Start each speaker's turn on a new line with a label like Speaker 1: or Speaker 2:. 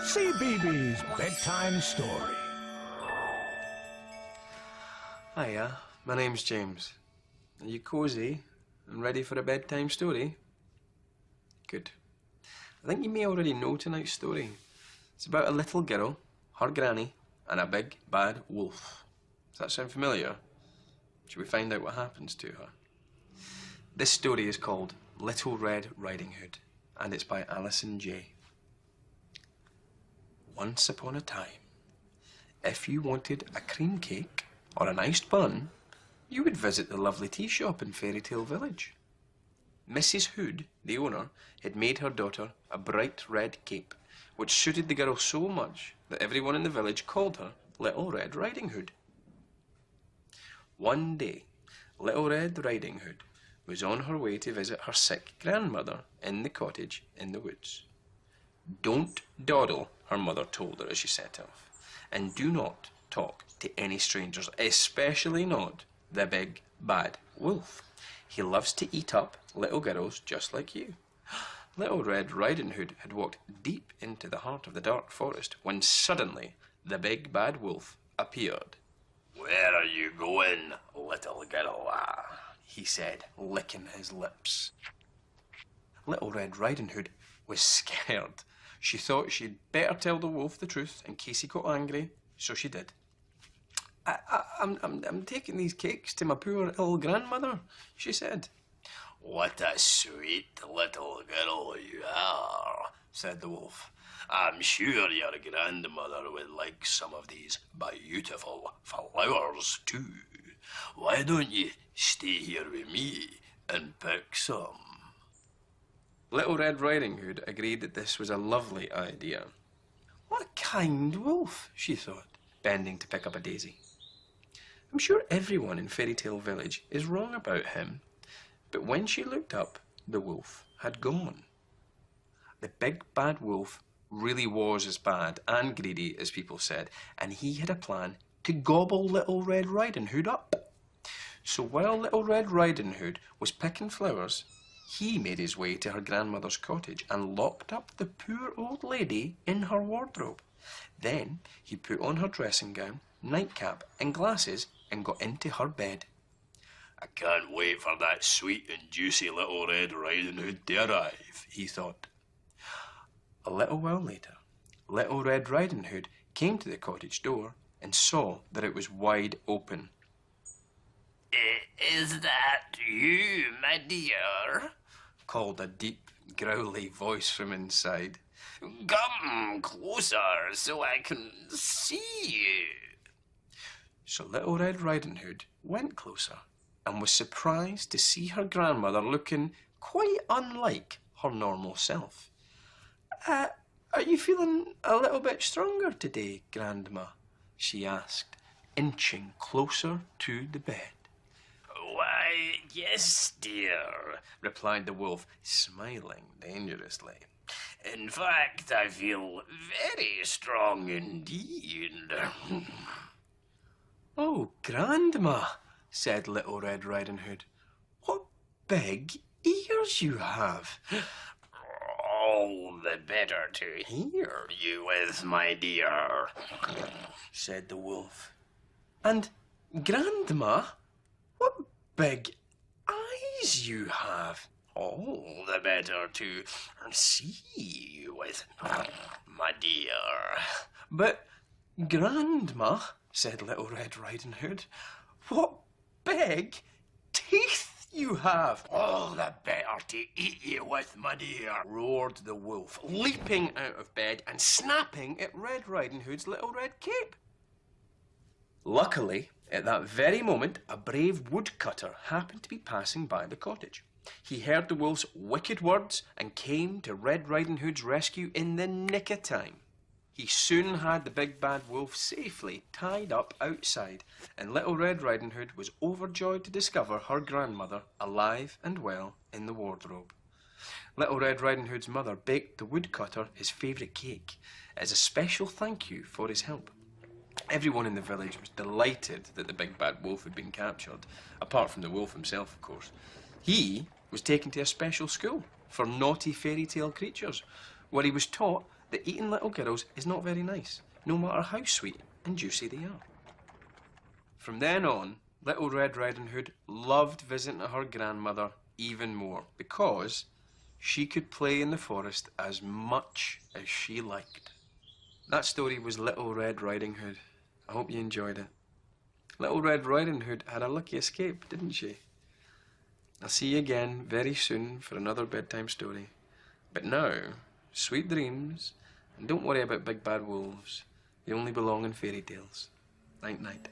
Speaker 1: CBeebies Bedtime Story.
Speaker 2: Hiya, my name's James. Are you cosy and ready for a bedtime story? Good. I think you may already know tonight's story. It's about a little girl, her granny, and a big bad wolf. Does that sound familiar? Should we find out what happens to her? This story is called Little Red Riding Hood, and it's by Alison Jay. Once upon a time, if you wanted a cream cake or an iced bun, you would visit the lovely tea shop in Fairy Tale Village. Mrs. Hood, the owner, had made her daughter a bright red cape, which suited the girl so much that everyone in the village called her Little Red Riding Hood. One day, Little Red Riding Hood was on her way to visit her sick grandmother in the cottage in the woods. Don't dawdle, her mother told her as she set off, and do not talk to any strangers, especially not the big bad wolf. He loves to eat up little girls just like you. Little Red Riding Hood had walked deep into the heart of the dark forest when suddenly the big bad wolf appeared. "Where are you going, little girl?" he said, licking his lips. Little Red Riding Hood was scared. She thought she'd better tell the wolf the truth in case he got angry, so she did. I'm taking these cakes to my poor ill grandmother," she said. "What a sweet little girl you are," said the wolf. "I'm sure your grandmother would like some of these beautiful flowers too. Why don't you stay here with me and pick some?" Little Red Riding Hood agreed that this was a lovely idea. What a kind wolf, she thought, bending to pick up a daisy. I'm sure everyone in Fairy Tale Village is wrong about him. But when she looked up, the wolf had gone. The big bad wolf really was as bad and greedy as people said, and he had a plan to gobble Little Red Riding Hood up. So while Little Red Riding Hood was picking flowers, he made his way to her grandmother's cottage and locked up the poor old lady in her wardrobe. Then he put on her dressing gown, nightcap and glasses and got into her bed. "I can't wait for that sweet and juicy Little Red Riding Hood to arrive," he thought. A little while later, Little Red Riding Hood came to the cottage door and saw that it was wide open. "Is that you, my dear?" called a deep, growly voice from inside. "Come closer so I can see you." So Little Red Riding Hood went closer and was surprised to see her grandmother looking quite unlike her normal self. Are you feeling a little bit stronger today, Grandma?" she asked, inching closer to the bed. "Why, yes, dear," replied the wolf, smiling dangerously. "In fact, I feel very strong indeed." "Oh, Grandma," said Little Red Riding Hood, "what big ears you have." "All the better to hear you with, my dear," said the wolf. "And, Grandma, what big eyes you have." "All the better to see you with, my dear." "But, Grandma," said Little Red Riding Hood, "what big teeth you have." "All the better to eat you with, my dear," roared the wolf, leaping out of bed and snapping at Red Riding Hood's little red cape. Luckily, at that very moment, a brave woodcutter happened to be passing by the cottage. He heard the wolf's wicked words and came to Red Riding Hood's rescue in the nick of time. He soon had the big bad wolf safely tied up outside, and Little Red Riding Hood was overjoyed to discover her grandmother alive and well in the wardrobe. Little Red Riding Hood's mother baked the woodcutter his favourite cake as a special thank you for his help. Everyone in the village was delighted that the big bad wolf had been captured, apart from the wolf himself, of course. He was taken to a special school for naughty fairy tale creatures, where he was taught that eating little girls is not very nice, no matter how sweet and juicy they are. From then on, Little Red Riding Hood loved visiting her grandmother even more because she could play in the forest as much as she liked. That story was Little Red Riding Hood. I hope you enjoyed it. Little Red Riding Hood had a lucky escape, didn't she? I'll see you again very soon for another bedtime story. But now, sweet dreams, and don't worry about big bad wolves. They only belong in fairy tales. Night night.